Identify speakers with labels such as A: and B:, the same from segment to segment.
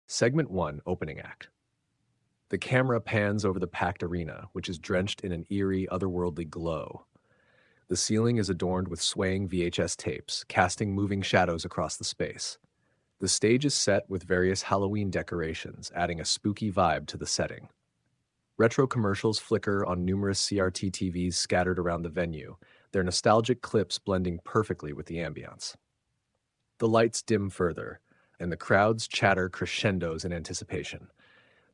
A: Segment 1, Opening Act. The camera pans over the packed arena, which is drenched in an eerie, otherworldly glow. The ceiling is adorned with swaying VHS tapes, casting moving shadows across the space. The stage is set with various Halloween decorations, adding a spooky vibe to the setting. Retro commercials flicker on numerous CRT TVs scattered around the venue, their nostalgic clips blending perfectly with the ambience. The lights dim further, and the crowd's chatter crescendos in anticipation.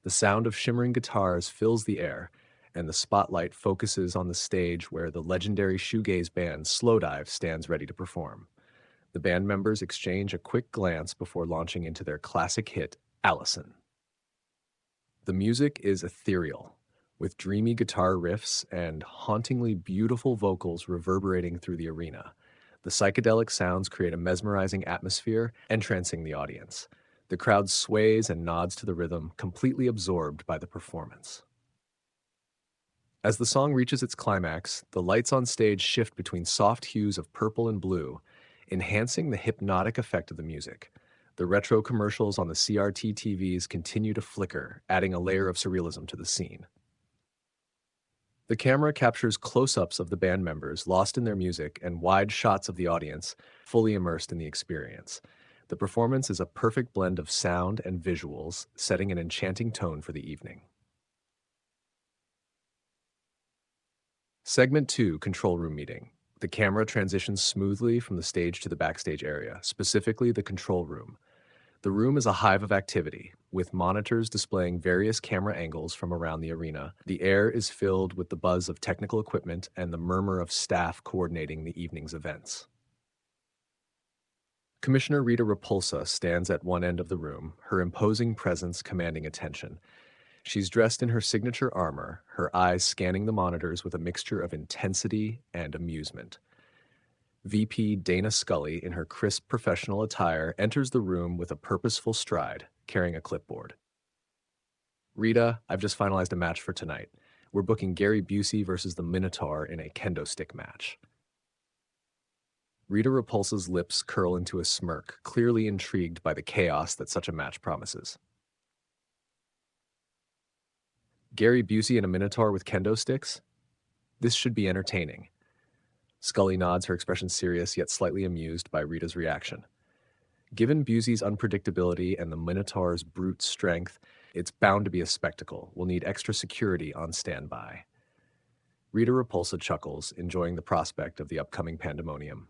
A: The sound of shimmering guitars fills the air, and the spotlight focuses on the stage where the legendary shoegaze band Slowdive stands ready to perform. The band members exchange a quick glance before launching into their classic hit, Allison. The music is ethereal, with dreamy guitar riffs and hauntingly beautiful vocals reverberating through the arena. The psychedelic sounds create a mesmerizing atmosphere, entrancing the audience. The crowd sways and nods to the rhythm, completely absorbed by the performance. As the song reaches its climax, the lights on stage shift between soft hues of purple and blue, enhancing the hypnotic effect of the music. The retro commercials on the CRT TVs continue to flicker, adding a layer of surrealism to the scene. The camera captures close-ups of the band members lost in their music and wide shots of the audience, fully immersed in the experience. The performance is a perfect blend of sound and visuals, setting an enchanting tone for the evening. Segment 2, Control Room Meeting. The camera transitions smoothly from the stage to the backstage area, specifically the control room. The room is a hive of activity, with monitors displaying various camera angles from around the arena. The air is filled with the buzz of technical equipment and the murmur of staff coordinating the evening's events. Commissioner Rita Repulsa stands at one end of the room, her imposing presence commanding attention. She's dressed in her signature armor, her eyes scanning the monitors with a mixture of intensity and amusement. VP Dana Scully, in her crisp professional attire, enters the room with a purposeful stride, carrying a clipboard. Rita, I've just finalized a match for tonight. We're booking Gary Busey versus the Minotaur in a kendo stick match. Rita Repulsa's lips curl into a smirk, clearly intrigued by the chaos that such a match promises. Gary Busey and a Minotaur with kendo sticks? This should be entertaining. Scully nods, her expression serious yet slightly amused by Rita's reaction. Given Busey's unpredictability and the Minotaur's brute strength, it's bound to be a spectacle. We'll need extra security on standby. Rita Repulsa chuckles, enjoying the prospect of the upcoming pandemonium.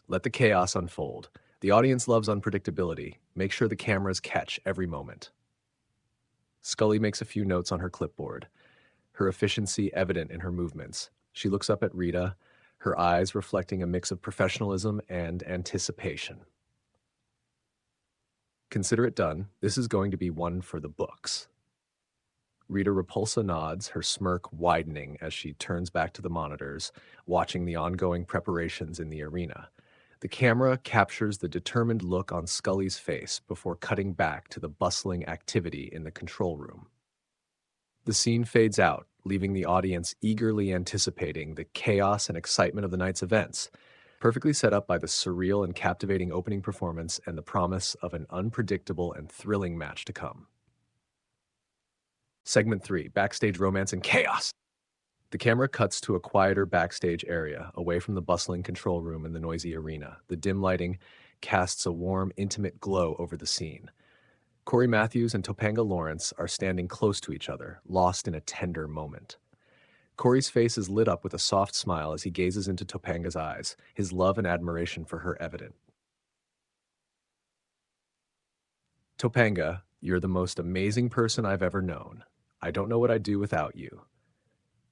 A: Let the chaos unfold. The audience loves unpredictability. Make sure the cameras catch every moment. Scully makes a few notes on her clipboard, her efficiency evident in her movements. She looks up at Rita, her eyes reflecting a mix of professionalism and anticipation. Consider it done. This is going to be one for the books. Rita Repulsa nods, her smirk widening as she turns back to the monitors, watching the ongoing preparations in the arena. The camera captures the determined look on Scully's face before cutting back to the bustling activity in the control room. The scene fades out, leaving the audience eagerly anticipating the chaos and excitement of the night's events, perfectly set up by the surreal and captivating opening performance and the promise of an unpredictable and thrilling match to come. Segment 3, Backstage Romance and Chaos. The camera cuts to a quieter backstage area, away from the bustling control room and the noisy arena. The dim lighting casts a warm, intimate glow over the scene. Cory Matthews and Topanga Lawrence are standing close to each other, lost in a tender moment. Cory's face is lit up with a soft smile as he gazes into Topanga's eyes, his love and admiration for her evident. Topanga, you're the most amazing person I've ever known. I don't know what I'd do without you.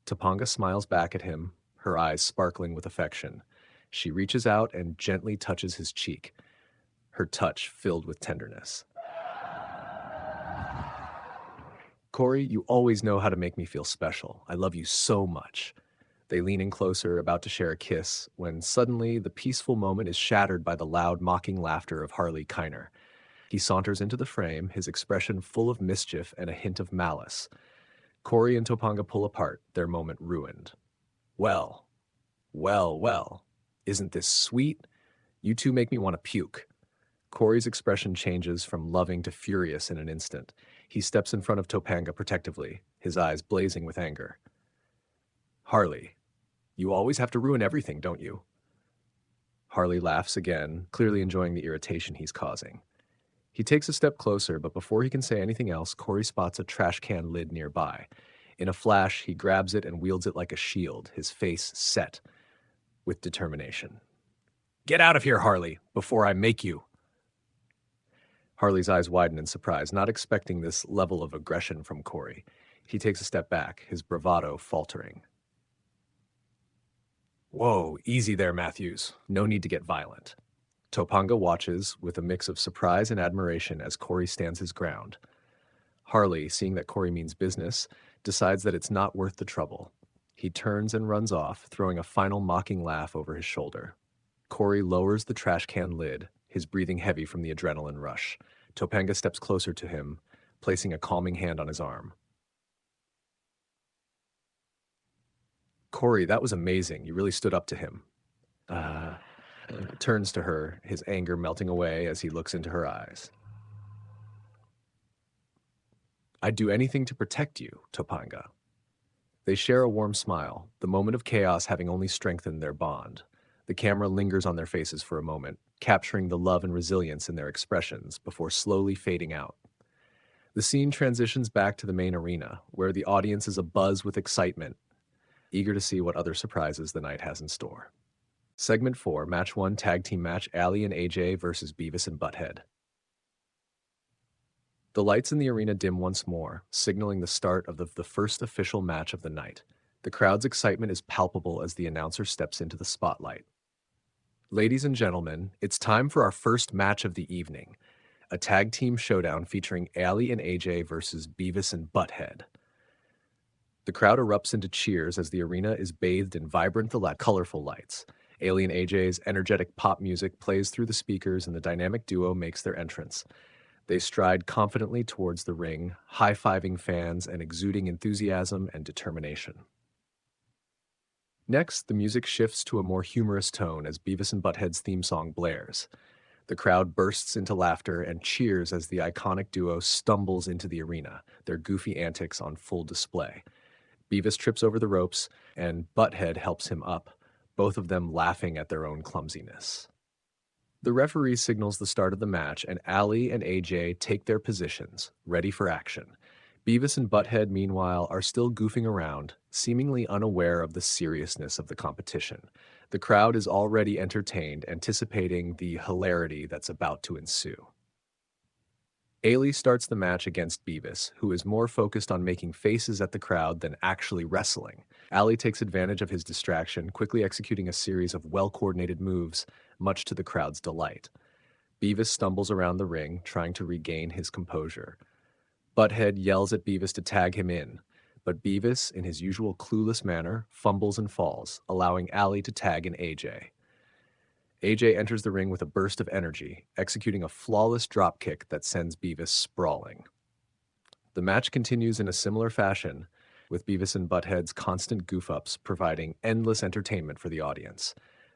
A: Topanga smiles back at him, her eyes sparkling with affection. She reaches out and gently touches his cheek, her touch filled with tenderness. Cory, you always know how to make me feel special. I love you so much. They lean in closer, about to share a kiss, when suddenly the peaceful moment is shattered by the loud, mocking laughter of Harley Keiner. He saunters into the frame, his expression full of mischief and a hint of malice. Cory and Topanga pull apart, their moment ruined. Well, well, well, isn't this sweet? You two make me want to puke. Cory's expression changes from loving to furious in an instant. He steps in front of Topanga protectively, his eyes blazing with anger. Harley, you always have to ruin everything, don't you? Harley laughs again, clearly enjoying the irritation he's causing. He takes a step closer, but before he can say anything else, Cory spots a trash can lid nearby. In a flash, he grabs it and wields it like a shield, his face set with determination. Get out of here, Harley, before I make you. Harley's eyes widen in surprise, not expecting this level of aggression from Cory. He takes a step back, his bravado faltering. Whoa, easy there, Matthews. No need to get violent. Topanga watches with a mix of surprise and admiration as Cory stands his ground. Harley, seeing that Cory means business, decides that it's not worth the trouble. He turns and runs off, throwing a final mocking laugh over his shoulder. Cory lowers the trash can lid, his breathing heavy from the adrenaline rush. Topanga steps closer to him, placing a calming hand on his arm. Cory, that was amazing. You really stood up to him. Turns to her, his anger melting away as he looks into her eyes. I'd do anything to protect you, Topanga. They share a warm smile, the moment of chaos having only strengthened their bond. The camera lingers on their faces for a moment, capturing the love and resilience in their expressions before slowly fading out. The scene transitions back to the main arena, where the audience is abuzz with excitement, eager to see what other surprises the night has in store. Segment 4, Match 1 Tag Team Match, Aly and AJ versus Beavis and Butthead. The lights in the arena dim once more, signaling the start of the first official match of the night. The crowd's excitement is palpable as the announcer steps into the spotlight. Ladies and gentlemen, it's time for our first match of the evening, a tag team showdown featuring Aly and AJ versus Beavis and Butthead. The crowd erupts into cheers as the arena is bathed in vibrant, colorful lights. Aly and AJ's energetic pop music plays through the speakers and the dynamic duo makes their entrance. They stride confidently towards the ring, high-fiving fans and exuding enthusiasm and determination. Next, the music shifts to a more humorous tone as Beavis and Butthead's theme song blares. The crowd bursts into laughter and cheers as the iconic duo stumbles into the arena, their goofy antics on full display. Beavis trips over the ropes, and Butthead helps him up, both of them laughing at their own clumsiness. The referee signals the start of the match, and Aly and AJ take their positions, ready for action. Beavis and Butthead, meanwhile, are still goofing around, seemingly unaware of the seriousness of the competition. The crowd is already entertained, anticipating the hilarity that's about to ensue. Aly starts the match against Beavis, who is more focused on making faces at the crowd than actually wrestling. Aly takes advantage of his distraction, quickly executing a series of well-coordinated moves, much to the crowd's delight. Beavis stumbles around the ring, trying to regain his composure. Butthead yells at Beavis to tag him in, but Beavis, in his usual clueless manner, fumbles and falls, allowing Aly to tag in AJ. AJ enters the ring with a burst of energy, executing a flawless dropkick that sends Beavis sprawling. The match continues in a similar fashion, with Beavis and Butthead's constant goof-ups providing endless entertainment for the audience.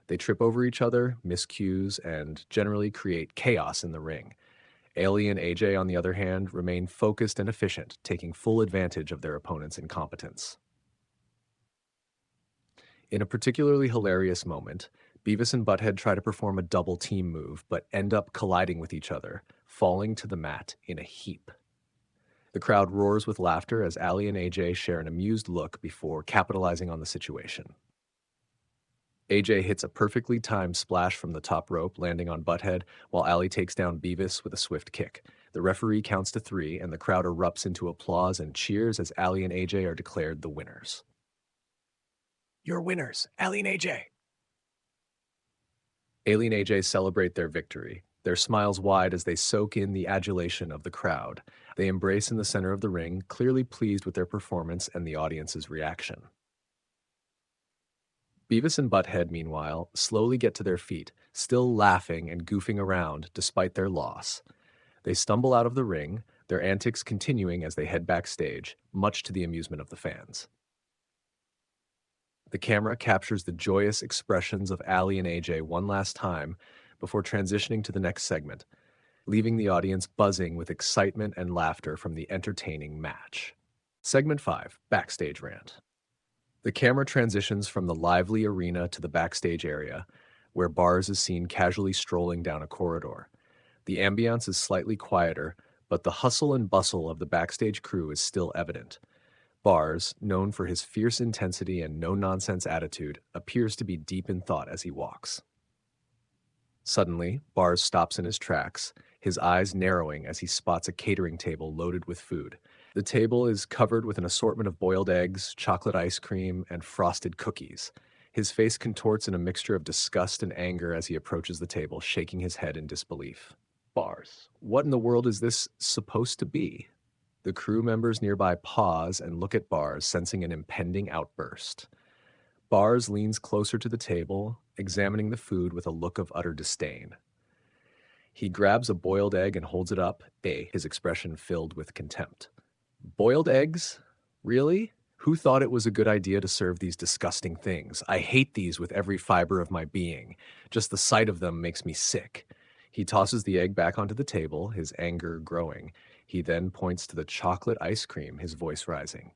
A: They trip over each other, miss cues, and generally create chaos in the ring. Aly and AJ, on the other hand, remain focused and efficient, taking full advantage of their opponent's incompetence. In a particularly hilarious moment, Beavis and Butthead try to perform a double team move, but end up colliding with each other, falling to the mat in a heap. The crowd roars with laughter as Aly and AJ share an amused look before capitalizing on the situation. AJ hits a perfectly timed splash from the top rope, landing on Butthead, while Aly takes down Beavis with a swift kick. The referee counts to 3, and the crowd erupts into applause and cheers as Aly and AJ are declared the winners. Your winners, Aly and AJ! Aly and AJ celebrate their victory, their smiles wide as they soak in the adulation of the crowd. They embrace in the center of the ring, clearly pleased with their performance and the audience's reaction. Beavis and Butthead, meanwhile, slowly get to their feet, still laughing and goofing around despite their loss. They stumble out of the ring, their antics continuing as they head backstage, much to the amusement of the fans. The camera captures the joyous expressions of Aly and AJ one last time before transitioning to the next segment. leaving the audience buzzing with excitement and laughter from the entertaining match. Segment 5, Backstage Rant. The camera transitions from the lively arena to the backstage area, where Bars is seen casually strolling down a corridor. The ambiance is slightly quieter, but the hustle and bustle of the backstage crew is still evident. Bars, known for his fierce intensity and no-nonsense attitude, appears to be deep in thought as he walks. Suddenly, Bars stops in his tracks, his eyes narrowing as he spots a catering table loaded with food. The table is covered with an assortment of boiled eggs, chocolate ice cream, and frosted cookies. His face contorts in a mixture of disgust and anger as he approaches the table, shaking his head in disbelief. Bars, what in the world is this supposed to be? The crew members nearby pause and look at Bars, sensing an impending outburst. Bars leans closer to the table, examining the food with a look of utter disdain. He grabs a boiled egg and holds it up, his expression filled with contempt. Boiled eggs? Really? Who thought it was a good idea to serve these disgusting things? I hate these with every fiber of my being. Just the sight of them makes me sick. He tosses the egg back onto the table, his anger growing. He then points to the chocolate ice cream, his voice rising.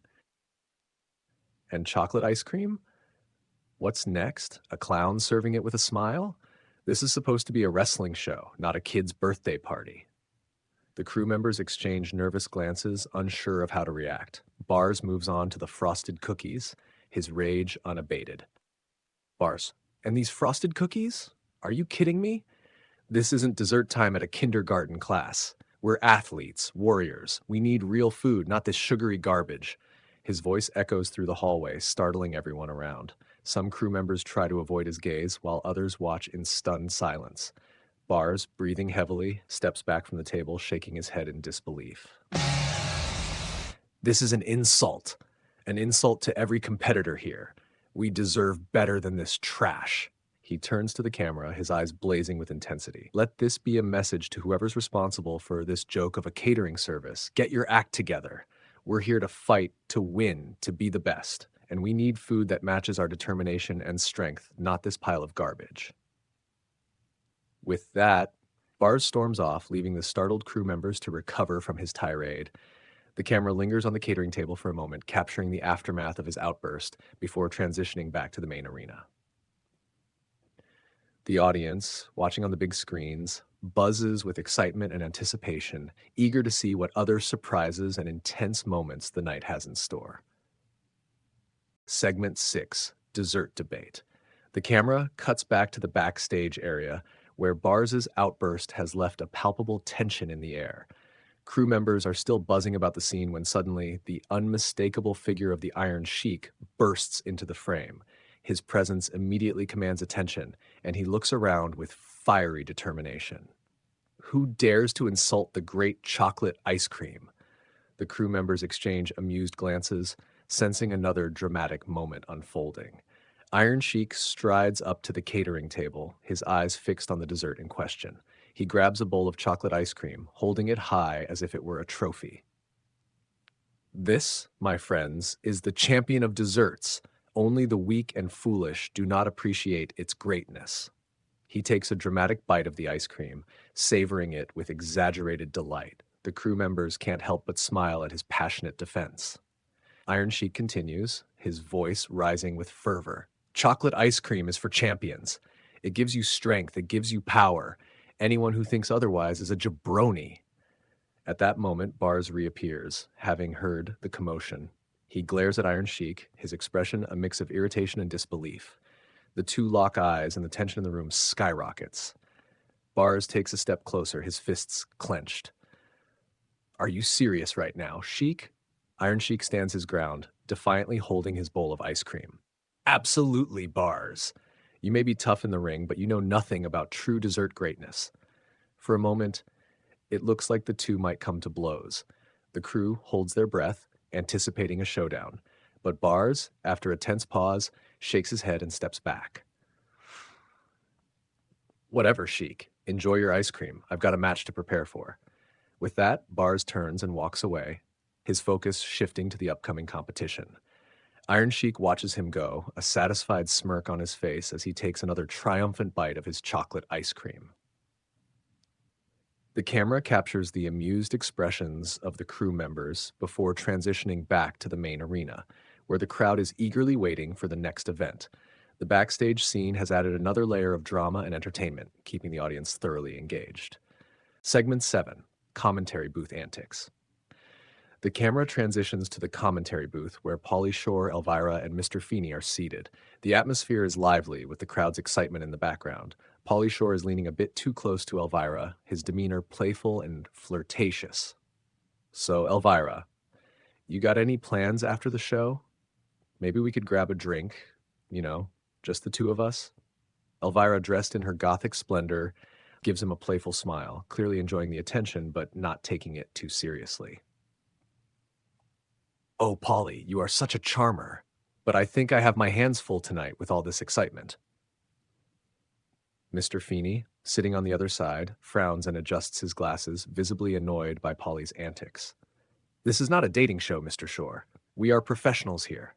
A: And chocolate ice cream? What's next? A clown serving it with a smile? This is supposed to be a wrestling show, not a kid's birthday party. The crew members exchange nervous glances, unsure of how to react. Bars moves on to the frosted cookies, his rage unabated. Bars, and these frosted cookies? Are you kidding me? This isn't dessert time at a kindergarten class. We're athletes, warriors. We need real food, not this sugary garbage. His voice echoes through the hallway, startling everyone around. Some crew members try to avoid his gaze, while others watch in stunned silence. Bars, breathing heavily, steps back from the table, shaking his head in disbelief. This is an insult to every competitor here. We deserve better than this trash. He turns to the camera, his eyes blazing with intensity. Let this be a message to whoever's responsible for this joke of a catering service. Get your act together. We're here to fight, to win, to be the best. And we need food that matches our determination and strength, not this pile of garbage. With that, Bars storms off, leaving the startled crew members to recover from his tirade. The camera lingers on the catering table for a moment, capturing the aftermath of his outburst before transitioning back to the main arena. The audience, watching on the big screens, buzzes with excitement and anticipation, eager to see what other surprises and intense moments the night has in store. Segment 6, Dessert Debate. The camera cuts back to the backstage area, where Bars's outburst has left a palpable tension in the air. Crew members are still buzzing about the scene when suddenly the unmistakable figure of the Iron Sheik bursts into the frame. His presence immediately commands attention, and he looks around with fiery determination. Who dares to insult the great chocolate ice cream? The crew members exchange amused glances, sensing another dramatic moment unfolding. Iron Sheik strides up to the catering table, his eyes fixed on the dessert in question. He grabs a bowl of chocolate ice cream, holding it high as if it were a trophy. This, my friends, is the champion of desserts. Only the weak and foolish do not appreciate its greatness. He takes a dramatic bite of the ice cream, savoring it with exaggerated delight. The crew members can't help but smile at his passionate defense. Iron Sheik continues, his voice rising with fervor. Chocolate ice cream is for champions. It gives you strength, it gives you power. Anyone who thinks otherwise is a jabroni. At that moment, Bars reappears, having heard the commotion. He glares at Iron Sheik, his expression a mix of irritation and disbelief. The two lock eyes and the tension in the room skyrockets. Bars takes a step closer, his fists clenched. Are you serious right now, Sheik? Iron Sheik stands his ground, defiantly holding his bowl of ice cream. Absolutely, Bars. You may be tough in the ring, but you know nothing about true dessert greatness. For a moment, it looks like the two might come to blows. The crew holds their breath, anticipating a showdown. But Bars, after a tense pause, shakes his head and steps back. Whatever, Sheik. Enjoy your ice cream. I've got a match to prepare for. With that, Bars turns and walks away, his focus shifting to the upcoming competition. Iron Sheik watches him go, a satisfied smirk on his face as he takes another triumphant bite of his chocolate ice cream. The camera captures the amused expressions of the crew members before transitioning back to the main arena, where the crowd is eagerly waiting for the next event. The backstage scene has added another layer of drama and entertainment, keeping the audience thoroughly engaged. Segment 7, Commentary Booth Antics. The camera transitions to the commentary booth where Pauly Shore, Elvira, and Mr. Feeney are seated. The atmosphere is lively with the crowd's excitement in the background. Pauly Shore is leaning a bit too close to Elvira, his demeanor playful and flirtatious. So, Elvira, you got any plans after the show? Maybe we could grab a drink, just the two of us? Elvira, dressed in her gothic splendor, gives him a playful smile, clearly enjoying the attention but not taking it too seriously. Oh, Pauly, you are such a charmer, but I think I have my hands full tonight with all this excitement. Mr. Feeney, sitting on the other side, frowns and adjusts his glasses, visibly annoyed by Pauly's antics. This is not a dating show, Mr. Shore. We are professionals here.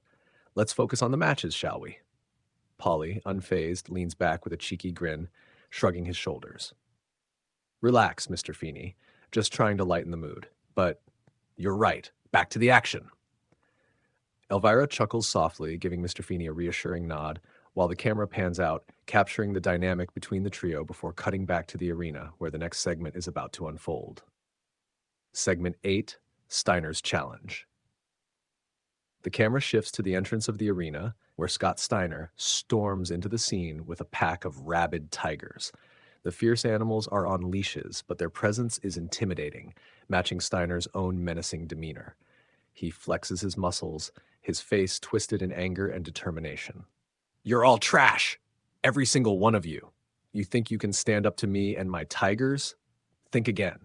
A: Let's focus on the matches, shall we? Pauly, unfazed, leans back with a cheeky grin, shrugging his shoulders. Relax, Mr. Feeney, just trying to lighten the mood. But you're right, back to the action. Elvira chuckles softly, giving Mr. Feeney a reassuring nod, while the camera pans out, capturing the dynamic between the trio before cutting back to the arena, where the next segment is about to unfold. Segment 8, Steiner's Challenge. The camera shifts to the entrance of the arena, where Scott Steiner storms into the scene with a pack of rabid tigers. The fierce animals are on leashes, but their presence is intimidating, matching Steiner's own menacing demeanor. He flexes his muscles, his face twisted in anger and determination. You're all trash! Every single one of you. You think you can stand up to me and my tigers? Think again.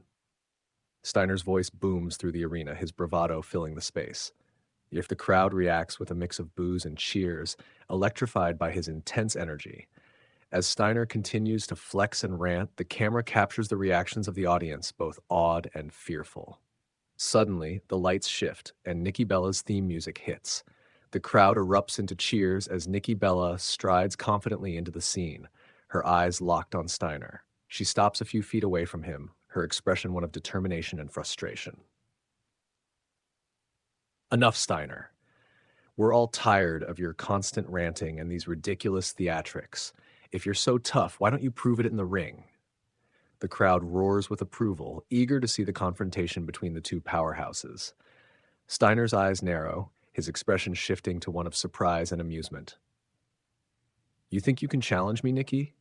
A: Steiner's voice booms through the arena, his bravado filling the space. If the crowd reacts with a mix of boos and cheers, electrified by his intense energy. As Steiner continues to flex and rant, the camera captures the reactions of the audience, both awed and fearful. Suddenly, the lights shift, and Nikki Bella's theme music hits. The crowd erupts into cheers as Nikki Bella strides confidently into the scene, her eyes locked on Steiner. She stops a few feet away from him, her expression one of determination and frustration. Enough, Steiner. We're all tired of your constant ranting and these ridiculous theatrics. If you're so tough, why don't you prove it in the ring? The crowd roars with approval, eager to see the confrontation between the two powerhouses. Steiner's eyes narrow, his expression shifting to one of surprise and amusement. You think you can challenge me, Nikki?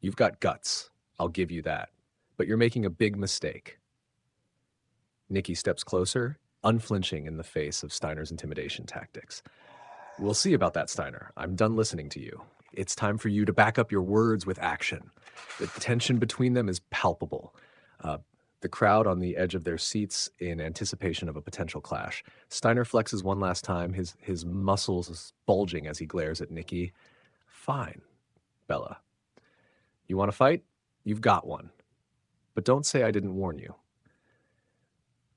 A: You've got guts, I'll give you that. But you're making a big mistake. Nikki steps closer, unflinching in the face of Steiner's intimidation tactics. We'll see about that, Steiner. I'm done listening to you. It's time for you to back up your words with action. The tension between them is palpable. The crowd on the edge of their seats in anticipation of a potential clash. Steiner flexes one last time, his muscles bulging as he glares at Nikki. Fine, Bella. You want to fight? You've got one. But don't say I didn't warn you.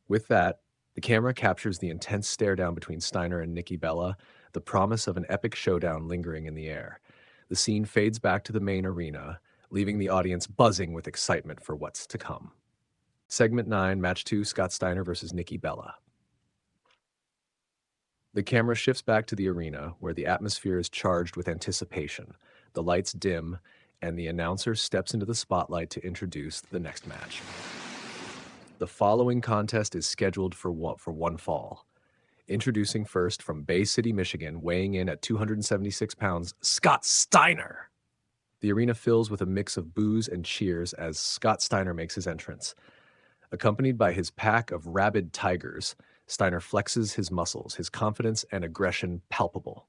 A: With that, the camera captures the intense stare down between Steiner and Nikki Bella, the promise of an epic showdown lingering in the air. The scene fades back to the main arena, leaving the audience buzzing with excitement for what's to come. Segment 9, Match 2, Scott Steiner versus Nikki Bella. The camera shifts back to the arena, where the atmosphere is charged with anticipation. The lights dim, and the announcer steps into the spotlight to introduce the next match. The following contest is scheduled for one fall. Introducing first from Bay City, Michigan, weighing in at 276 pounds, Scott Steiner. The arena fills with a mix of boos and cheers as Scott Steiner makes his entrance. Accompanied by his pack of rabid tigers, Steiner flexes his muscles, his confidence and aggression palpable.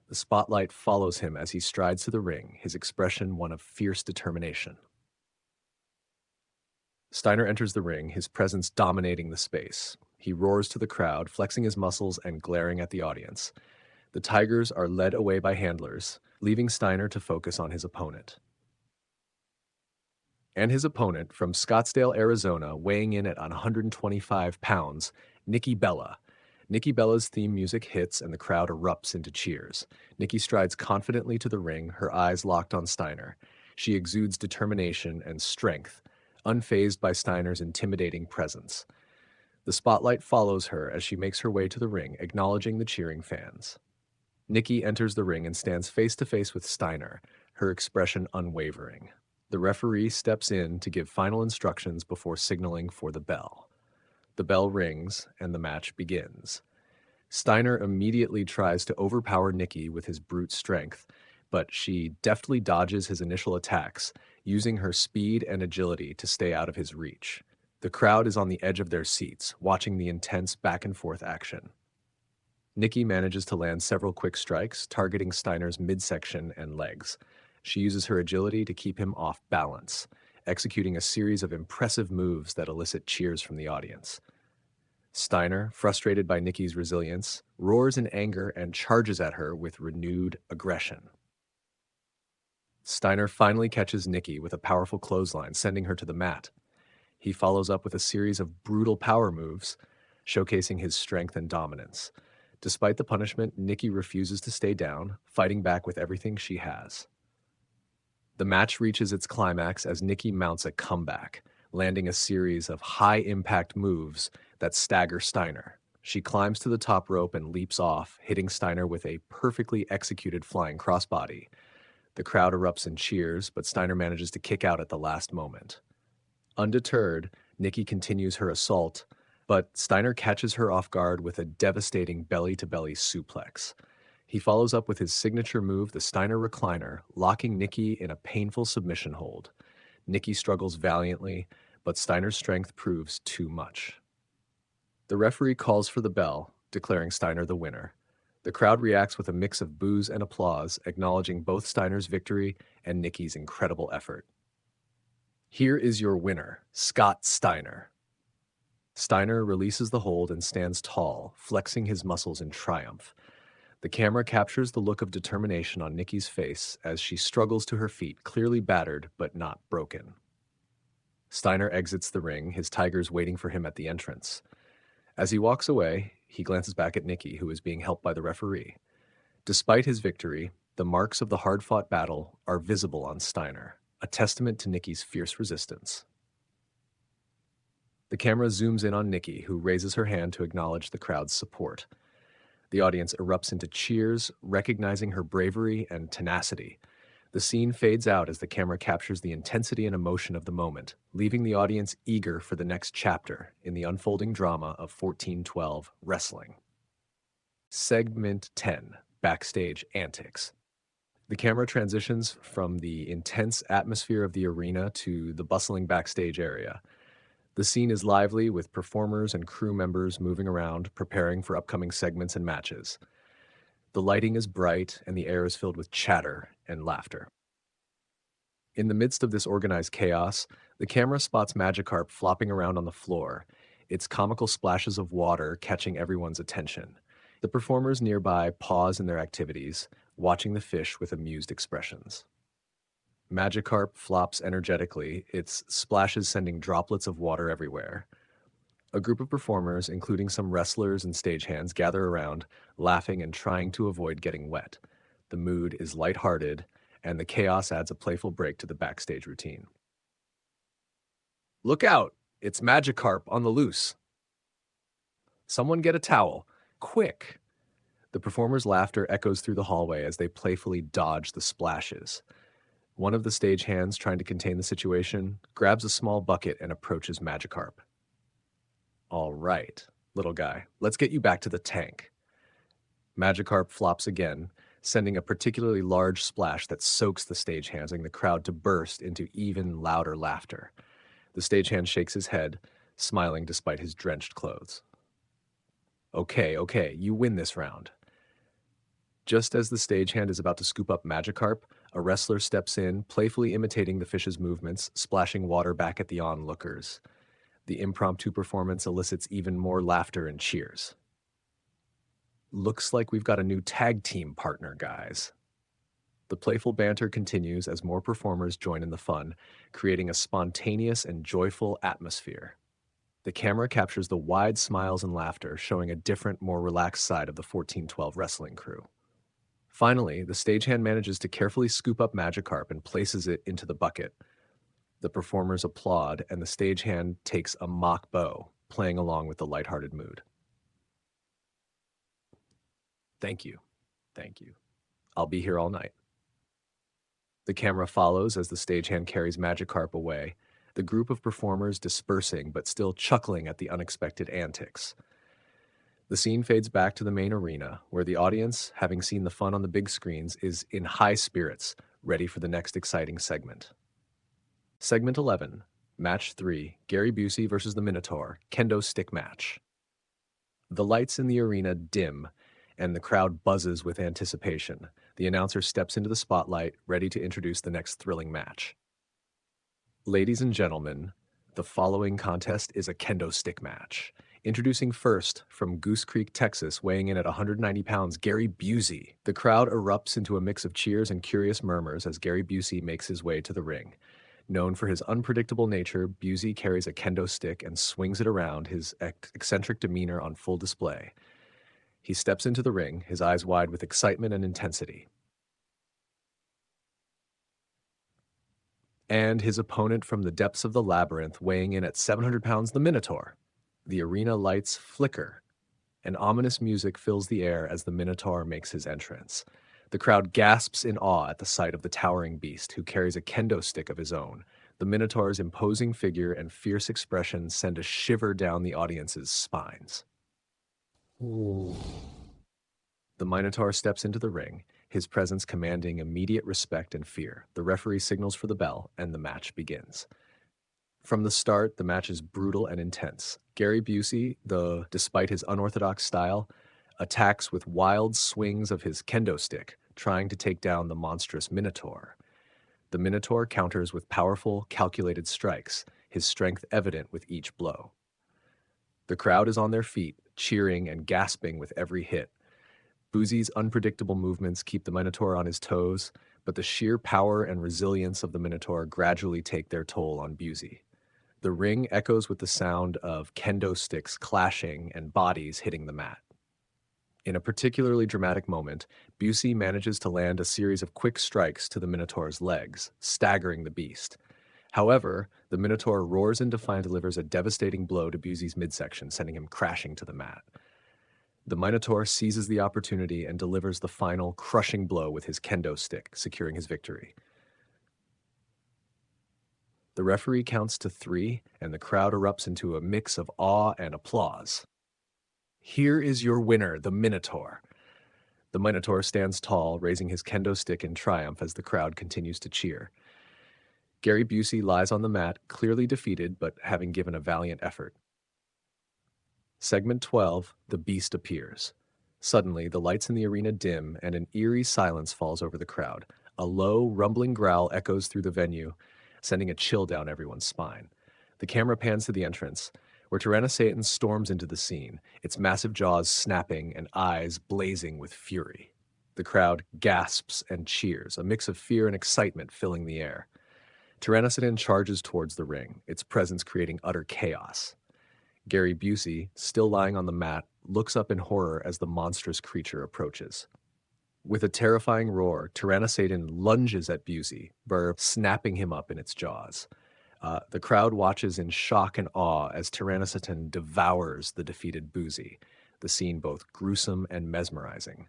A: The spotlight follows him as he strides to the ring, his expression one of fierce determination. Steiner enters the ring, his presence dominating the space. He roars to the crowd, flexing his muscles and glaring at the audience. The Tigers are led away by handlers, leaving Steiner to focus on his opponent. And his opponent, from Scottsdale, Arizona, weighing in at 125 pounds, Nikki Bella. Nikki Bella's theme music hits and the crowd erupts into cheers. Nikki strides confidently to the ring, her eyes locked on Steiner. She exudes determination and strength, unfazed by Steiner's intimidating presence. The spotlight follows her as she makes her way to the ring, acknowledging the cheering fans. Nikki enters the ring and stands face to face with Steiner, her expression unwavering. The referee steps in to give final instructions before signaling for the bell. The bell rings and the match begins. Steiner immediately tries to overpower Nikki with his brute strength, but she deftly dodges his initial attacks, using her speed and agility to stay out of his reach. The crowd is on the edge of their seats, watching the intense back-and-forth action. Nikki manages to land several quick strikes, targeting Steiner's midsection and legs. She uses her agility to keep him off balance, executing a series of impressive moves that elicit cheers from the audience. Steiner, frustrated by Nikki's resilience, roars in anger and charges at her with renewed aggression. Steiner finally catches Nikki with a powerful clothesline, sending her to the mat. He follows up with a series of brutal power moves, showcasing his strength and dominance. Despite the punishment, Nikki refuses to stay down, fighting back with everything she has. The match reaches its climax as Nikki mounts a comeback, landing a series of high-impact moves that stagger Steiner. She climbs to the top rope and leaps off, hitting Steiner with a perfectly executed flying crossbody. The crowd erupts in cheers, but Steiner manages to kick out at the last moment. Undeterred, Nikki continues her assault, but Steiner catches her off guard with a devastating belly-to-belly suplex. He follows up with his signature move, the Steiner recliner, locking Nikki in a painful submission hold. Nikki struggles valiantly, but Steiner's strength proves too much. The referee calls for the bell, declaring Steiner the winner. The crowd reacts with a mix of boos and applause, acknowledging both Steiner's victory and Nikki's incredible effort. Here is your winner, Scott Steiner. Steiner releases the hold and stands tall, flexing his muscles in triumph. The camera captures the look of determination on Nikki's face as she struggles to her feet, clearly battered but not broken. Steiner exits the ring, his tigers waiting for him at the entrance. As he walks away, he glances back at Nikki, who is being helped by the referee. Despite his victory, the marks of the hard-fought battle are visible on Steiner, a testament to Nikki's fierce resistance. The camera zooms in on Nikki, who raises her hand to acknowledge the crowd's support. The audience erupts into cheers, recognizing her bravery and tenacity. The scene fades out as the camera captures the intensity and emotion of the moment, leaving the audience eager for the next chapter in the unfolding drama of 1412 wrestling. Segment 10, Backstage Antics. The camera transitions from the intense atmosphere of the arena to the bustling backstage area. The scene is lively, with performers and crew members moving around, preparing for upcoming segments and matches. The lighting is bright, and the air is filled with chatter and laughter. In the midst of this organized chaos, the camera spots Magikarp flopping around on the floor, its comical splashes of water catching everyone's attention. The performers nearby pause in their activities, watching the fish with amused expressions. Magikarp flops energetically, its splashes sending droplets of water everywhere. A group of performers, including some wrestlers and stagehands, gather around, laughing and trying to avoid getting wet. The mood is lighthearted, and the chaos adds a playful break to the backstage routine. Look out! It's Magikarp on the loose. Someone get a towel. Quick! The performers' laughter echoes through the hallway as they playfully dodge the splashes. One of the stagehands, trying to contain the situation, grabs a small bucket and approaches Magikarp. All right, little guy, let's get you back to the tank. Magikarp flops again, sending a particularly large splash that soaks the stagehands, causing the crowd to burst into even louder laughter. The stagehand shakes his head, smiling despite his drenched clothes. Okay, you win this round. Just as the stagehand is about to scoop up Magikarp, a wrestler steps in, playfully imitating the fish's movements, splashing water back at the onlookers. The impromptu performance elicits even more laughter and cheers. Looks like we've got a new tag team partner, guys. The playful banter continues as more performers join in the fun, creating a spontaneous and joyful atmosphere. The camera captures the wide smiles and laughter, showing a different, more relaxed side of the 1412 wrestling crew. Finally, the stagehand manages to carefully scoop up Magikarp and places it into the bucket. The performers applaud, and the stagehand takes a mock bow, playing along with the lighthearted mood. Thank you. Thank you. I'll be here all night. The camera follows as the stagehand carries Magikarp away, the group of performers dispersing but still chuckling at the unexpected antics. The scene fades back to the main arena, where the audience, having seen the fun on the big screens, is in high spirits, ready for the next exciting segment. Segment 11, Match 3, Gary Busey versus the Minotaur, Kendo Stick Match. The lights in the arena dim, and the crowd buzzes with anticipation. The announcer steps into the spotlight, ready to introduce the next thrilling match. Ladies and gentlemen, the following contest is a kendo stick match. Introducing first, from Goose Creek, Texas, weighing in at 190 pounds, Gary Busey. The crowd erupts into a mix of cheers and curious murmurs as Gary Busey makes his way to the ring. Known for his unpredictable nature, Busey carries a kendo stick and swings it around, his eccentric demeanor on full display. He steps into the ring, his eyes wide with excitement and intensity. And his opponent from the depths of the labyrinth, weighing in at 700 pounds, the Minotaur. The arena lights flicker, and ominous music fills the air as the Minotaur makes his entrance. The crowd gasps in awe at the sight of the towering beast, who carries a kendo stick of his own. The Minotaur's imposing figure and fierce expression send a shiver down the audience's spines. Ooh. The Minotaur steps into the ring, his presence commanding immediate respect and fear. The referee signals for the bell, and the match begins. From the start, the match is brutal and intense. Gary Busey, despite his unorthodox style, attacks with wild swings of his kendo stick, trying to take down the monstrous Minotaur. The Minotaur counters with powerful, calculated strikes, his strength evident with each blow. The crowd is on their feet, cheering and gasping with every hit. Busey's unpredictable movements keep the Minotaur on his toes, but the sheer power and resilience of the Minotaur gradually take their toll on Busey. The ring echoes with the sound of kendo sticks clashing and bodies hitting the mat. In a particularly dramatic moment, Busey manages to land a series of quick strikes to the Minotaur's legs, staggering the beast. However, the Minotaur roars in defiance and delivers a devastating blow to Busey's midsection, sending him crashing to the mat. The Minotaur seizes the opportunity and delivers the final, crushing blow with his kendo stick, securing his victory. The referee counts to 3, and the crowd erupts into a mix of awe and applause. Here is your winner, the Minotaur. The Minotaur stands tall, raising his kendo stick in triumph as the crowd continues to cheer. Gary Busey lies on the mat, clearly defeated, but having given a valiant effort. Segment 12, the beast appears. Suddenly, the lights in the arena dim, and an eerie silence falls over the crowd. A low, rumbling growl echoes through the venue, sending a chill down everyone's spine. The camera pans to the entrance, where Tyrannosaurus storms into the scene, its massive jaws snapping and eyes blazing with fury. The crowd gasps and cheers, a mix of fear and excitement filling the air. Tyrannosaurus charges towards the ring, its presence creating utter chaos. Gary Busey, still lying on the mat, looks up in horror as the monstrous creature approaches. With a terrifying roar, Tyrannosaurus lunges at Busey, snapping him up in its jaws. The crowd watches in shock and awe as Tyrannosaurus devours the defeated Busey, the scene both gruesome and mesmerizing.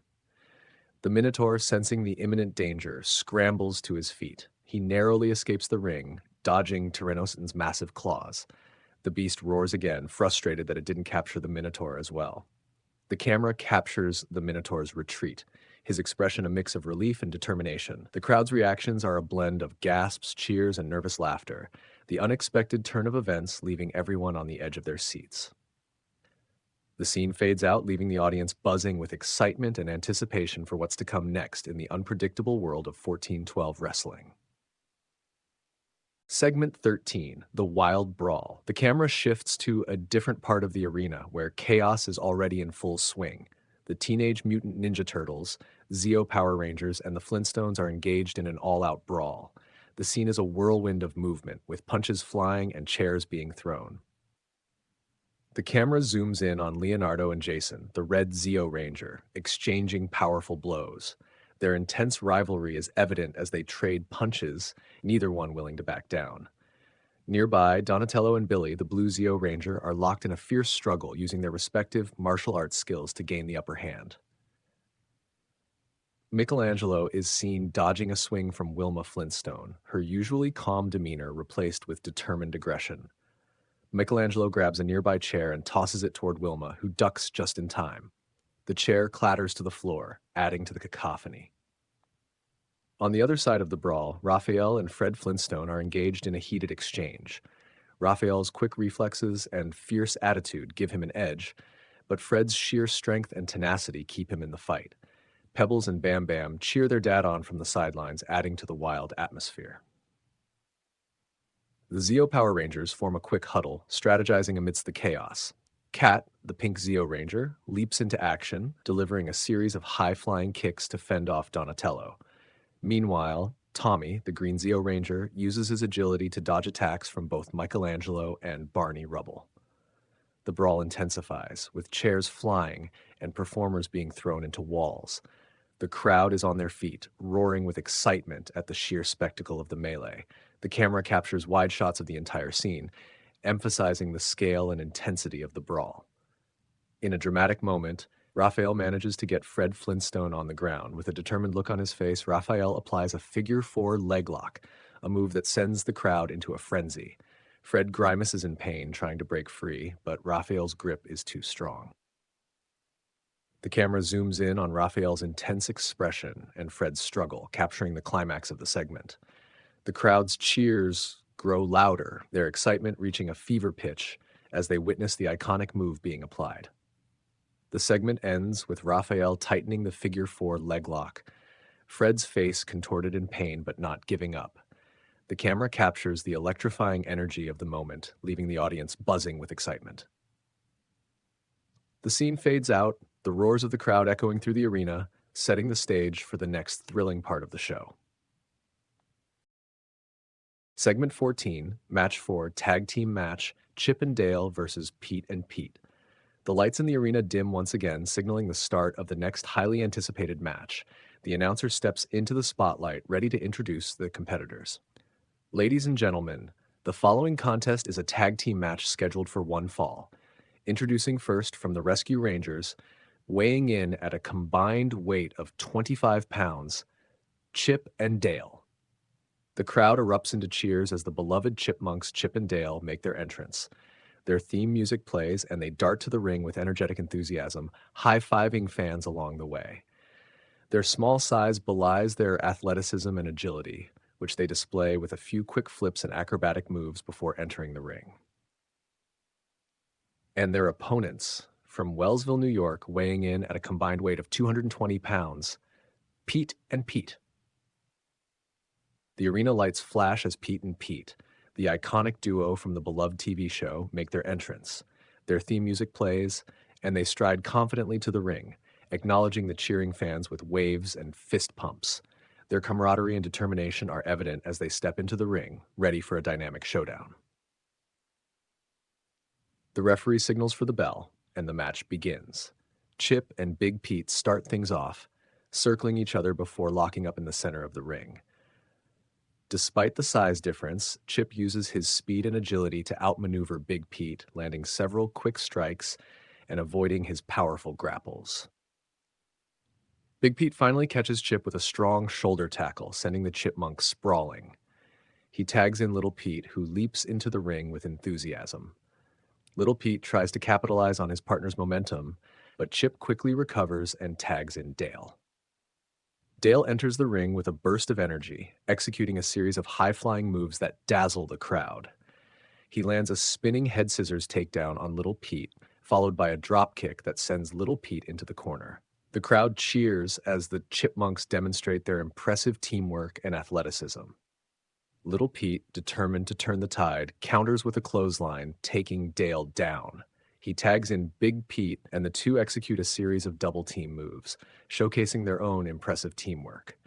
A: The Minotaur, sensing the imminent danger, scrambles to his feet. He narrowly escapes the ring, dodging Tyrannosaurus' massive claws. The beast roars again, frustrated that it didn't capture the Minotaur as well. The camera captures the Minotaur's retreat, his expression a mix of relief and determination. The crowd's reactions are a blend of gasps, cheers, and nervous laughter, the unexpected turn of events leaving everyone on the edge of their seats. The scene fades out, leaving the audience buzzing with excitement and anticipation for what's to come next in the unpredictable world of 1412 wrestling. Segment 13, the Wild Brawl. The camera shifts to a different part of the arena where chaos is already in full swing. The Teenage Mutant Ninja Turtles, Zeo Power Rangers, and the Flintstones are engaged in an all-out brawl. The scene is a whirlwind of movement, with punches flying and chairs being thrown. The camera zooms in on Leonardo and Jason, the Red Zeo Ranger, exchanging powerful blows. Their intense rivalry is evident as they trade punches, neither one willing to back down. Nearby, Donatello and Billy, the blue Zeo Ranger, are locked in a fierce struggle using their respective martial arts skills to gain the upper hand. Michelangelo is seen dodging a swing from Wilma Flintstone, her usually calm demeanor replaced with determined aggression. Michelangelo grabs a nearby chair and tosses it toward Wilma, who ducks just in time. The chair clatters to the floor, adding to the cacophony. On the other side of the brawl, Raphael and Fred Flintstone are engaged in a heated exchange. Raphael's quick reflexes and fierce attitude give him an edge, but Fred's sheer strength and tenacity keep him in the fight. Pebbles and Bam Bam cheer their dad on from the sidelines, adding to the wild atmosphere. The Zeo Power Rangers form a quick huddle, strategizing amidst the chaos. Cat, the pink Zeo Ranger, leaps into action, delivering a series of high-flying kicks to fend off Donatello. Meanwhile, Tommy, the green Zeo Ranger, uses his agility to dodge attacks from both Michelangelo and Barney Rubble. The brawl intensifies, with chairs flying and performers being thrown into walls. The crowd is on their feet, roaring with excitement at the sheer spectacle of the melee. The camera captures wide shots of the entire scene, emphasizing the scale and intensity of the brawl. In a dramatic moment, Raphael manages to get Fred Flintstone on the ground. With a determined look on his face, Raphael applies a figure-4 leg lock, a move that sends the crowd into a frenzy. Fred grimaces in pain, trying to break free, but Raphael's grip is too strong. The camera zooms in on Raphael's intense expression and Fred's struggle, capturing the climax of the segment. The crowd's cheers grow louder, their excitement reaching a fever pitch as they witness the iconic move being applied. The segment ends with Raphael tightening the figure-4 leg lock, Fred's face contorted in pain but not giving up. The camera captures the electrifying energy of the moment, leaving the audience buzzing with excitement. The scene fades out, the roars of the crowd echoing through the arena, setting the stage for the next thrilling part of the show. Segment 14, Match 4, Tag Team Match, Chip and Dale versus Pete and Pete. The lights in the arena dim once again, signaling the start of the next highly anticipated match. The announcer steps into the spotlight, ready to introduce the competitors. Ladies and gentlemen, the following contest is a tag team match scheduled for one fall. Introducing first from the Rescue Rangers, weighing in at a combined weight of 25 pounds, Chip and Dale. The crowd erupts into cheers as the beloved chipmunks Chip and Dale make their entrance. Their theme music plays and they dart to the ring with energetic enthusiasm, high-fiving fans along the way. Their small size belies their athleticism and agility, which they display with a few quick flips and acrobatic moves before entering the ring. And their opponents, from Wellsville, New York, weighing in at a combined weight of 220 pounds, Pete and Pete. The arena lights flash as Pete and Pete, the iconic duo from the beloved TV show, make their entrance. Their theme music plays, and they stride confidently to the ring, acknowledging the cheering fans with waves and fist pumps. Their camaraderie and determination are evident as they step into the ring, ready for a dynamic showdown. The referee signals for the bell, and the match begins. Chip and Big Pete start things off, circling each other before locking up in the center of the ring. Despite the size difference, Chip uses his speed and agility to outmaneuver Big Pete, landing several quick strikes and avoiding his powerful grapples. Big Pete finally catches Chip with a strong shoulder tackle, sending the chipmunk sprawling. He tags in Little Pete, who leaps into the ring with enthusiasm. Little Pete tries to capitalize on his partner's momentum, but Chip quickly recovers and tags in Dale. Dale enters the ring with a burst of energy, executing a series of high-flying moves that dazzle the crowd. He lands a spinning head scissors takedown on Little Pete, followed by a drop kick that sends Little Pete into the corner. The crowd cheers as the chipmunks demonstrate their impressive teamwork and athleticism. Little Pete, determined to turn the tide, counters with a clothesline, taking Dale down. He tags in Big Pete, and the two execute a series of double-team moves, showcasing their own impressive teamwork.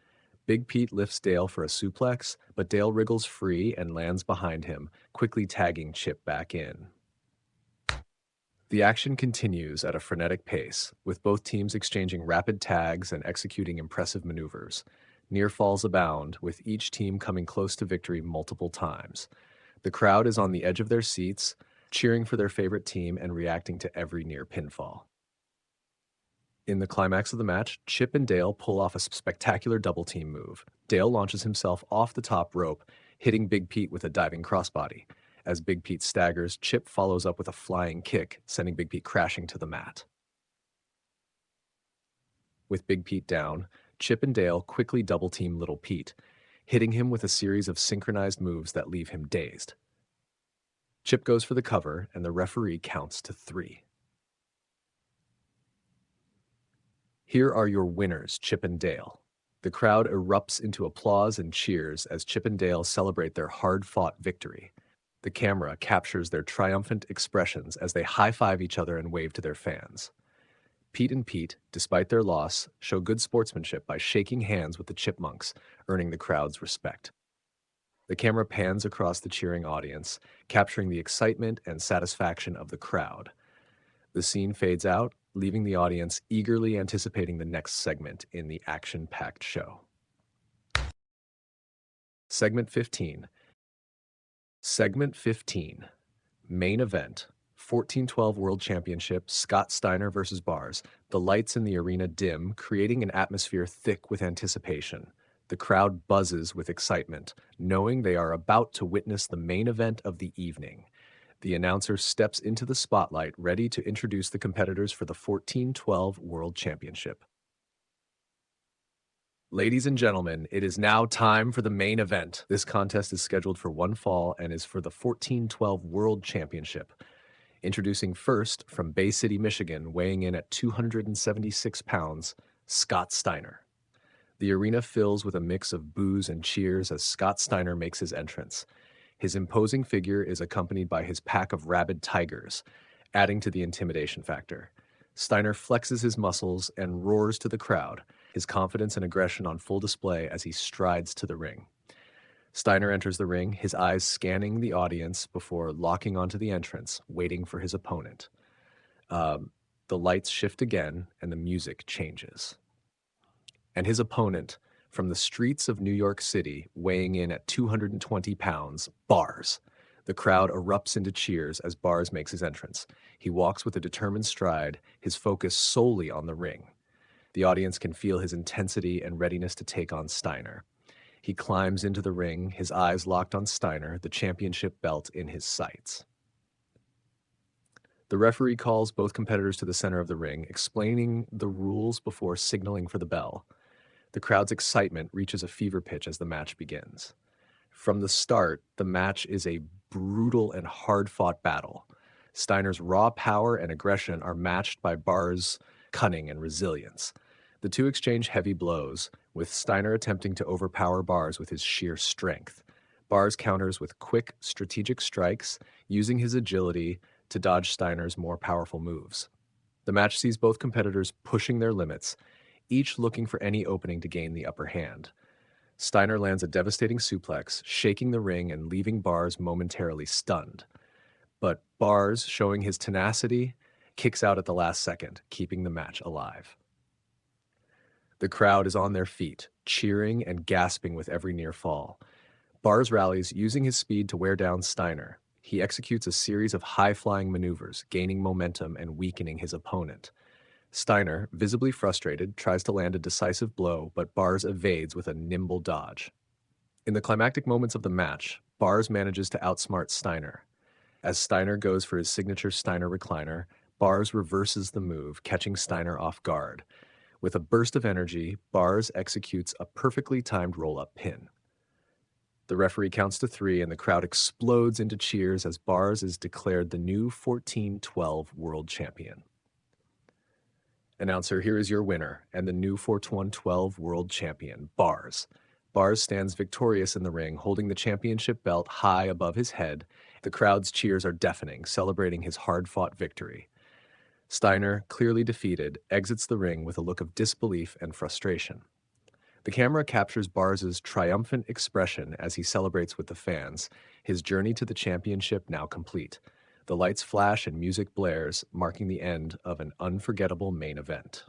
A: Big Pete lifts Dale for a suplex, but Dale wriggles free and lands behind him, quickly tagging Chip back in. The action continues at a frenetic pace, with both teams exchanging rapid tags and executing impressive maneuvers. Near falls abound, with each team coming close to victory multiple times. The crowd is on the edge of their seats, cheering for their favorite team and reacting to every near pinfall. In the climax of the match, Chip and Dale pull off a spectacular double team move. Dale launches himself off the top rope, hitting Big Pete with a diving crossbody. As Big Pete staggers, Chip follows up with a flying kick, sending Big Pete crashing to the mat. With Big Pete down, Chip and Dale quickly double team Little Pete, hitting him with a series of synchronized moves that leave him dazed. Chip goes for the cover, and the referee counts to 3. Here are your winners, Chip and Dale. The crowd erupts into applause and cheers as Chip and Dale celebrate their hard-fought victory. The camera captures their triumphant expressions as they high-five each other and wave to their fans. Pete and Pete, despite their loss, show good sportsmanship by shaking hands with the Chipmunks, earning the crowd's respect. The camera pans across the cheering audience, capturing the excitement and satisfaction of the crowd. The scene fades out, leaving the audience eagerly anticipating the next segment in the action-packed show. Segment 15. Segment 15. Main event. 1412 World Championship, Scott Steiner versus Bars. The lights in the arena dim, creating an atmosphere thick with anticipation. The crowd buzzes with excitement, knowing they are about to witness the main event of the evening. The announcer steps into the spotlight, ready to introduce the competitors for the 1412 World Championship. Ladies and gentlemen, it is now time for the main event. This contest is scheduled for one fall and is for the 1412 World Championship. Introducing first, from Bay City, Michigan, weighing in at 276 pounds, Scott Steiner. The arena fills with a mix of boos and cheers as Scott Steiner makes his entrance. His imposing figure is accompanied by his pack of rabid tigers, adding to the intimidation factor. Steiner flexes his muscles and roars to the crowd, his confidence and aggression on full display as he strides to the ring. Steiner enters the ring, his eyes scanning the audience before locking onto the entrance, waiting for his opponent. The lights shift again, and the music changes. And his opponent, from the streets of New York City, weighing in at 220 pounds, Bars. The crowd erupts into cheers as Bars makes his entrance. He walks with a determined stride, his focus solely on the ring. The audience can feel his intensity and readiness to take on Steiner. He climbs into the ring, his eyes locked on Steiner, the championship belt in his sights. The referee calls both competitors to the center of the ring, explaining the rules before signaling for the bell. The crowd's excitement reaches a fever pitch as the match begins. From the start, the match is a brutal and hard-fought battle. Steiner's raw power and aggression are matched by Bars' cunning and resilience. The two exchange heavy blows, with Steiner attempting to overpower Bars with his sheer strength. Bars counters with quick, strategic strikes, using his agility to dodge Steiner's more powerful moves. The match sees both competitors pushing their limits, each looking for any opening to gain the upper hand. Steiner lands a devastating suplex, shaking the ring and leaving Bars momentarily stunned. But Bars, showing his tenacity, kicks out at the last second, keeping the match alive. The crowd is on their feet, cheering and gasping with every near fall. Bars rallies, using his speed to wear down Steiner. He executes a series of high-flying maneuvers, gaining momentum and weakening his opponent. Steiner, visibly frustrated, tries to land a decisive blow, but Bars evades with a nimble dodge. In the climactic moments of the match, Bars manages to outsmart Steiner. As Steiner goes for his signature Steiner recliner, Bars reverses the move, catching Steiner off guard. With a burst of energy, Bars executes a perfectly timed roll-up pin. The referee counts to 3 and the crowd explodes into cheers as Bars is declared the new 1412 World Champion. Announcer, here is your winner and the new 1412 World Champion, Bars. Bars stands victorious in the ring, holding the championship belt high above his head. The crowd's cheers are deafening, celebrating his hard-fought victory. Steiner, clearly defeated, exits the ring with a look of disbelief and frustration. The camera captures Bars' triumphant expression as he celebrates with the fans, his journey to the championship now complete. The lights flash and music blares, marking the end of an unforgettable main event.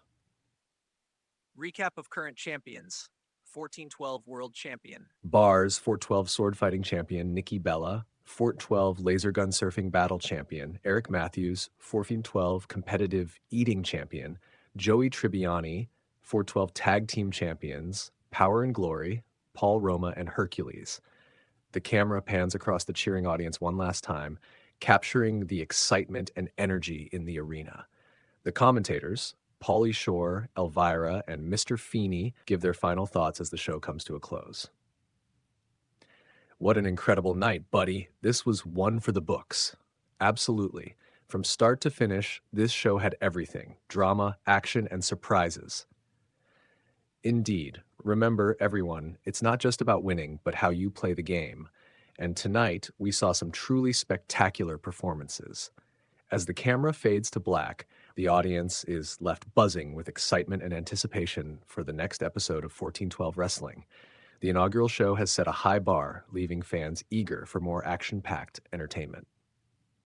B: Recap of current champions. 1412 World Champion.
A: Bars, 412 sword fighting champion Nikki Bella. Fort 12 laser gun surfing battle champion, Eric Matthews, 1412 competitive eating champion, Joey Tribbiani, 412 tag team champions, Power and Glory, Paul Roma, and Hercules. The camera pans across the cheering audience one last time, capturing the excitement and energy in the arena. The commentators, Pauly Shore, Elvira, and Mr. Feeney, give their final thoughts as the show comes to a close. What an incredible night, buddy. This was one for the books. Absolutely. From start to finish, this show had everything: drama, action, and surprises. Indeed. Remember, everyone, it's not just about winning, but how you play the game. And tonight, we saw some truly spectacular performances. As the camera fades to black, the audience is left buzzing with excitement and anticipation for the next episode of 1412 Wrestling. The inaugural show has set a high bar, leaving fans eager for more action-packed entertainment.